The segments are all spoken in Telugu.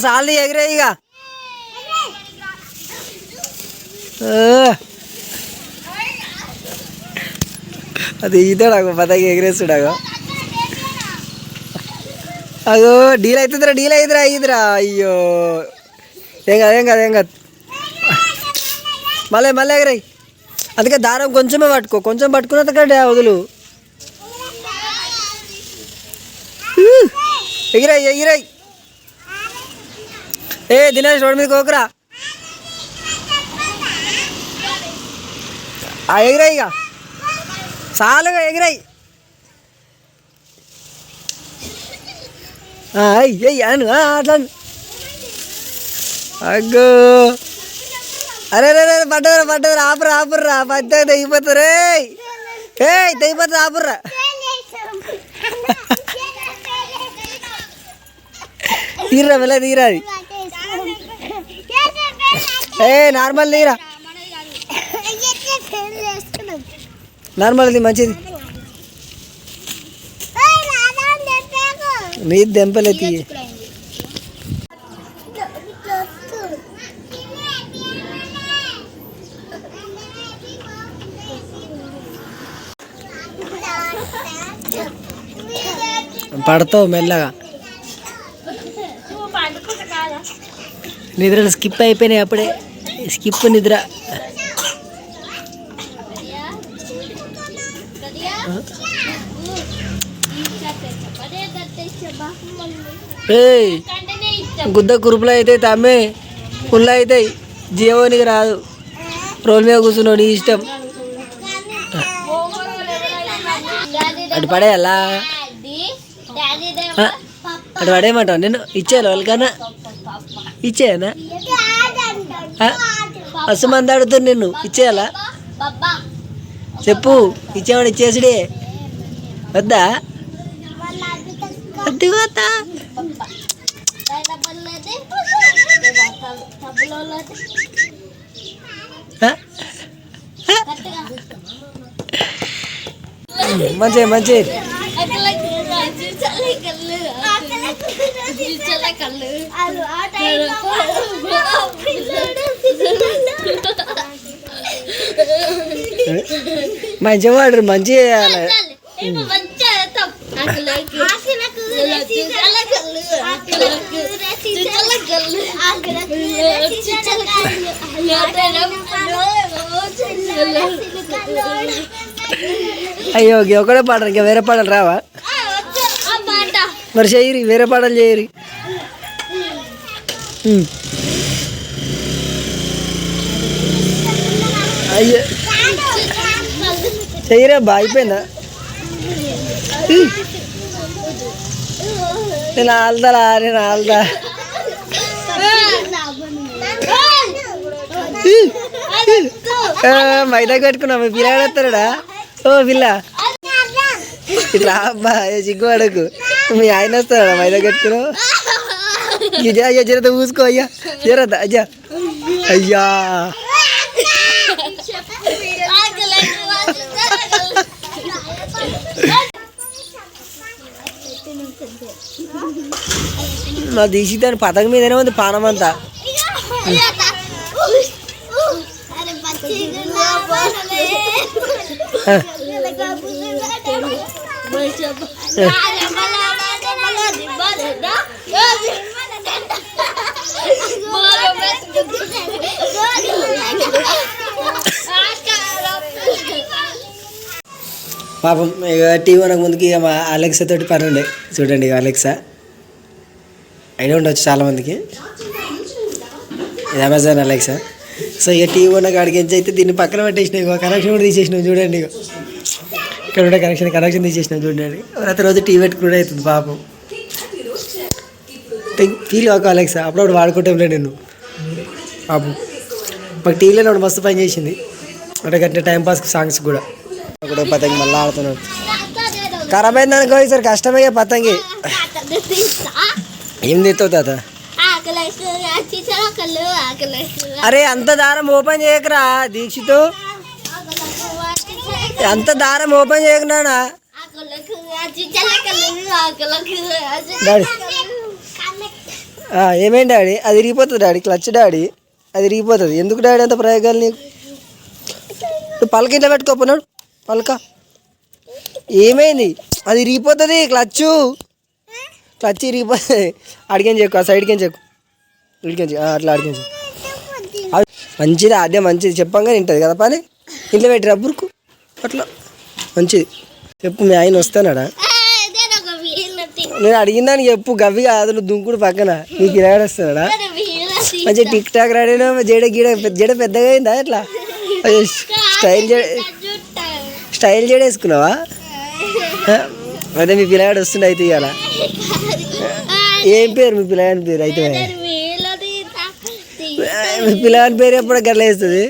చాలు ఎగిరే ఇక అది ఈతాడు పదకి ఎగిరేస్తాడు అగో డీల్ అవుతుందిరా అయ్యిదిరా అయ్యో ఏం కాదు మళ్ళీ ఎగిరాయి అందుకే దారం కొంచెమే పట్టుకో కొంచెం పట్టుకున్న తగ్గ వదులు ఎగిరాయి దినేష్ రోడ్ మీద కోకరా ఎగిరాయి ఇక చాలుగా ఎగిరాయి అట్లా అగ్గో అరే పడ్డదరా ఆపుర్రా పద్ద తెగిపోతారు తెగిపోతుంది ఆపుర్రా తీరా మెల్ల తీరా అది నార్మల్ తీరా నార్మల్ అది మంచిది నీ దెంపలే తీయ పడతావు మెల్లగా నిద్రలు స్కిప్ అయిపోయినాయి అప్పుడే స్కిప్ నిద్ర గుద్ద కురుపులు అవుతాయి తమ్మే పుల్ల అవుతాయి జీవోనికి రాదు రోల్ మీద కూర్చున్నావు నీ ఇష్టం అటు పడేయాలా అటు పడేయమంటావు నేను ఇచ్చేయాలి వాళ్ళకన్నా ఇచ్చేయనా అసమంది అడుగుతాను నిన్ను ఇచ్చేయాలా చెప్పు ఇచ్చేవాడు ఇచ్చేసుడే వద్దా వద్దు పోతా మంచి మంచిగా వాడు మంచిగా చేయాలి అయ్యో ఒకటే పాటలు ఇంకా వేరే పాటలు రావా మరి చేయరి వేరే పాటలు చేయరి అయ్యో చెయ్యరా బా అయిపోయిందా నేను ఆల్దా మైదా కట్టుకున్నా మీ పిల్లాడు వస్తాడా ఓ పిల్ల ఇట్లా అబ్బా సిగ్గు అడకు మీ ఆయన వస్తాడా మైదా కట్టుకున్నావు అయ్యా జరత పూసుకో అయ్యా జరత అయ్యా అయ్యా నా తీసి దాని పతకం మీదనే ఉంది పానం అంతా పాపం ఇక టీవీ నాకు ముందుకి ఇక మా అలెక్సా తోటి పని ఉండే చూడండి ఇక అలెక్సా అయినా ఉండొచ్చు చాలామందికి ఇది అమెజాన్ అలెక్సా సో ఇక టీవీ ఉన్న కాడికి ఎంచి అయితే దీన్ని పక్కన పెట్టేసినాం ఇక కనెక్షన్ కూడా తీసేసినాం చూడండి ఇక ఇక్కడ ఉండే కనెక్షన్ తీసేసినాం చూడండి ప్రతి రోజు టీవీ పెట్టుకుంటే అవుతుంది పాపం ఫీల్ ఒక అలెక్సా అప్పుడప్పుడు వాడుకుంటాంలే నేను పాపం మాకు టీవీలో ఒకటి మస్తు పని చేసింది అంటే గట్టిన టైంపాస్కి సాంగ్స్ కూడా ఒకటే పతంగి మళ్ళీ ఆడుతున్నాడు ఖరాబ్ అయింది అనుకో ఈసారి కష్టమయ్యే పతంగి ఏం తీస్తావు తాత అరే అంత దారం ఓపెన్ చేయకరా దీక్షితో అంత దారం ఓపెన్ చేయకున్నా డాడీ. ఏమేంటి డాడీ, అది ఇరిగిపోతుంది డాడీ, క్లచ్ డాడీ, అది ఇరిగిపోతుంది. ఎందుకు డాడీ అంత ప్రయోగాలు నీకు? నువ్వు పలక ఇంట్లో పెట్టుకోపోన్నాడు, పలక ఏమైంది? అది ఇరిగిపోతుంది, క్లచ్ ఇరిగిపోతుంది. అడిగేం చెక్కు, ఆ సైడ్కి ఏం చెక్కు, అట్లా అడిగేం చెక్కు. మంచిది, అదే మంచిది, చెప్పంగా తింటుంది కదా పని. ఇంట్లో పెట్టి రబ్బురుకు అట్లా మంచిది. చెప్పు మీ ఆయన వస్తానాడా? నేను అడిగిందానికి చెప్పు, గవ్వి కాదు నువ్వు దుంకుడు పక్కన. నీకు ఇలాగ వస్తున్నాడా? మంచిగా టిక్ టాక్ రెడీనా? జడ పెద్దగా అయిందా? ఎట్లా స్టైల్ జడ వేసుకున్నావా? అదే మీ పిల్లగాడు వస్తుండే అయితే ఇవాళ. ఏం పేరు మీ పిల్లగాని పేరు? అయితే మీ పిల్లగాని పేరు ఎప్పుడు గట్ల వేస్తుంది?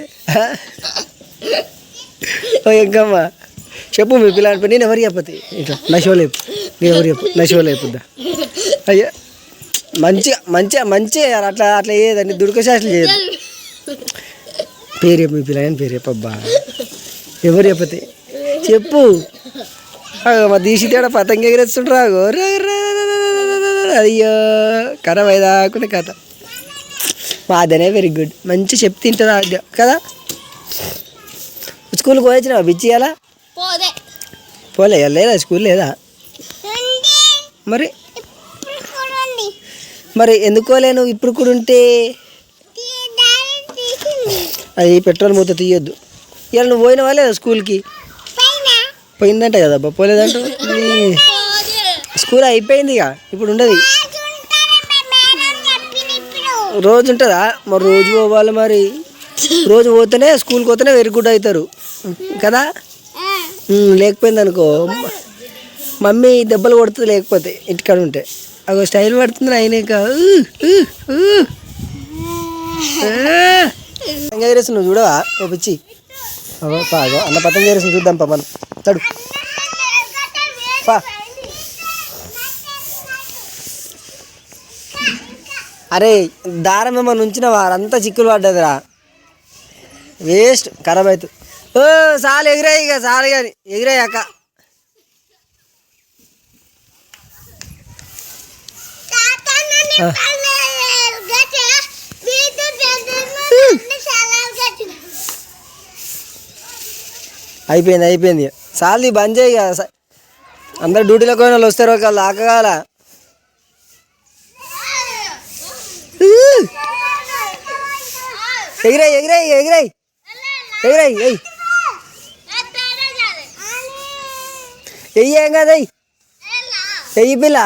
ఇంకమ్మ చెప్పు మీ పిల్లగాని పేరు. నేను ఎవరు చెప్పదు ఇట్లా నా షోలో చెప్పు, నేను ఎవరు చెప్పు నా షోలో చెప్పుద్దా? అయ్యా మంచిగా అట్లా అట్లా ఏదండి దుర్గశాస్త్రం చేయదు. పేరు చెప్పు, మీ పిల్లగాని పేరు చెప్పబ్బా. ఎవరు చెప్పతే చెప్పు. మా దీసి తేడా పతంగి ఎగిరేస్తుండ్రా. అయ్యో కథ వైదాకునే కథ. మాదనే వెరీ గుడ్, మంచి చెప్తే తింటుందా కదా. స్కూల్కి పోయొచ్చినావా బిచ్చి? అలా పోలే లేదా? స్కూల్ లేదా మరి ఎందుకోలేను? ఇప్పుడు కూడా ఉంటే అది పెట్రోల్ మూత తీయొద్దు. ఇవాళ నువ్వు పోయినావా లేదా స్కూల్కి? పోయిందంట కదా అబ్బా, పోలేదంట. స్కూల్ అయిపోయింది ఇక, ఇప్పుడు ఉండదు. రోజు ఉంటుందా? మరి రోజు పోవాలి. మరి రోజు పోతేనే స్కూల్కి పోతేనే వెరీ గుడ్ అవుతారు కదా. లేకపోయింది అనుకో మమ్మీ దెబ్బలు కొడుతుంది. లేకపోతే ఇంటికాడ ఉంటే అగో స్టైల్ పడుతుంది అయినాక. పతంగ నువ్వు చూడవా? ఓ పిచ్చి అన్న పతంగ చూద్దాం పా మనం. తడు పా. అరే దారం ఏమన్నా ఉంచిన వారంతా చిక్కులు పడ్డదిరా, వేస్ట్, ఖరాబ్ అవుతుంది. ఓ చాలు ఎగిరాయి ఇక, చాలు కానీ ఎగిరాయి అక్క. అయిపోయింది చాలు, బంద్ చేయి. అందరు డ్యూటీలోకి పోయిన వాళ్ళు వస్తారు, వాళ్ళు ఆకగాల. ఎగిరాయి ఏం కదా ఎయ్యి పిల్ల.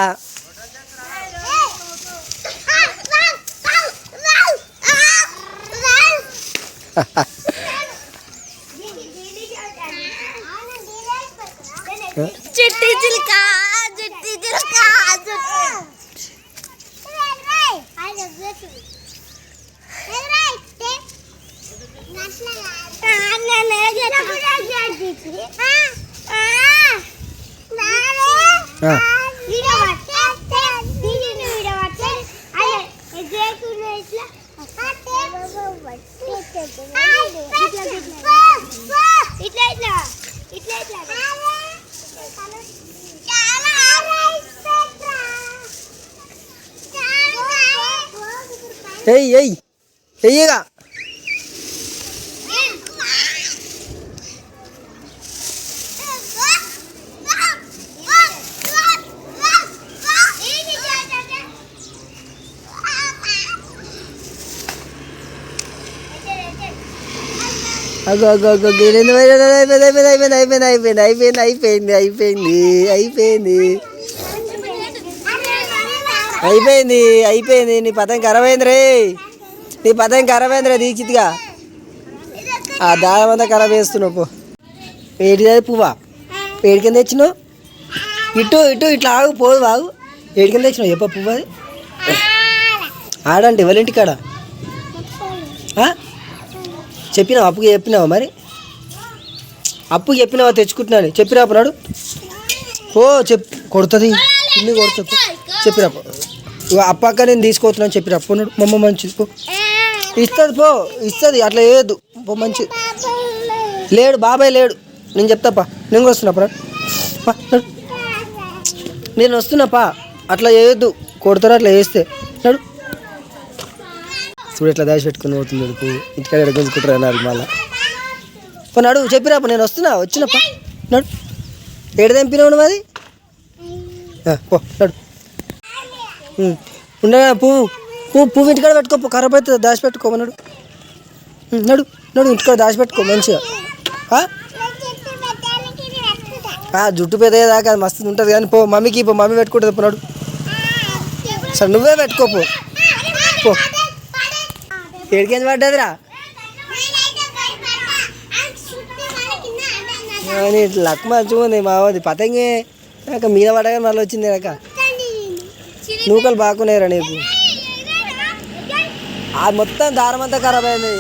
చిట్టి చిలుక ఎయ్యగా అయిపోయింది. నీ పతంగ ఖరాబ్ అయింది రే, నీ పతంగ ఖరాబ్ అయింది రే దీక్షిత్గా. ఆ దారం అంతా ఖరాబ్ చేస్తున్నావు. ఏడిది పువ్వా? ఏడి కింద తెచ్చినావు? ఇటు ఇట్లా ఆగు, పోదు బాగు. ఏడి కింద తెచ్చినావు చెప్ప పువ్వు? అది ఆడంటే ఎవరింటి కాడ చెప్పినావు? అప్పుకి చెప్పినావా? మరి అప్పుకి చెప్పినావా? తెచ్చుకుంటున్నాను చెప్పిరాపునాడు. ఓ కొడుతుంది, ఇన్ని కొడుతుంది. చెప్పిరాపు అప్పక్క నేను తీసుకొస్తున్నాను చెప్పిరాపున్నాడు. మమ్మ మంచిది పో, ఇస్తుంది పో, ఇస్తుంది. అట్లా వేయద్దు పో, మంచిది. లేడు బాబాయ్ లేడు, నేను చెప్తాపా, నేను కూడా వస్తున్నాపా. నేను వస్తున్నాపా, అట్లా చేయొద్దు, కొడతారు అట్లా చేస్తే. నడు చూడు ఎట్లా దాచి పెట్టుకుని పోతుంది నడుపు, ఇంటికాడ గుంజుకుంటారు అన్నారు మళ్ళా. నడు చెప్పిరాపా, నేను వచ్చినప్పా. నడు ఏడు తెంపినావు నువ్వు అది పో. నడు ఉండగా పువ్వు ఇంటికాడ పెట్టుకోపో, ఖరాబ్ అవుతుంది, దాచి పెట్టుకోమన్నాడు. నడు నడు ఇంటికాడ దాచి పెట్టుకో మంచిగా. జుట్టు పెద్దదాకా అది మస్తు ఉంటుంది కానీ పో మమ్మీకి, మమ్మీ పెట్టుకుంటుంది. పోనాడు సరే నువ్వే పెట్టుకోపో. పో ఏడికేంది పడ్డదిరా లక్ మంచిగా ఉంది మావది. పతంగే నాకు మీద పడగా మళ్ళీ వచ్చింది నాక. నూకలు బాగున్నాయిరా నీకు. అది మొత్తం దారం అంతా ఖరాబ్ అయింది.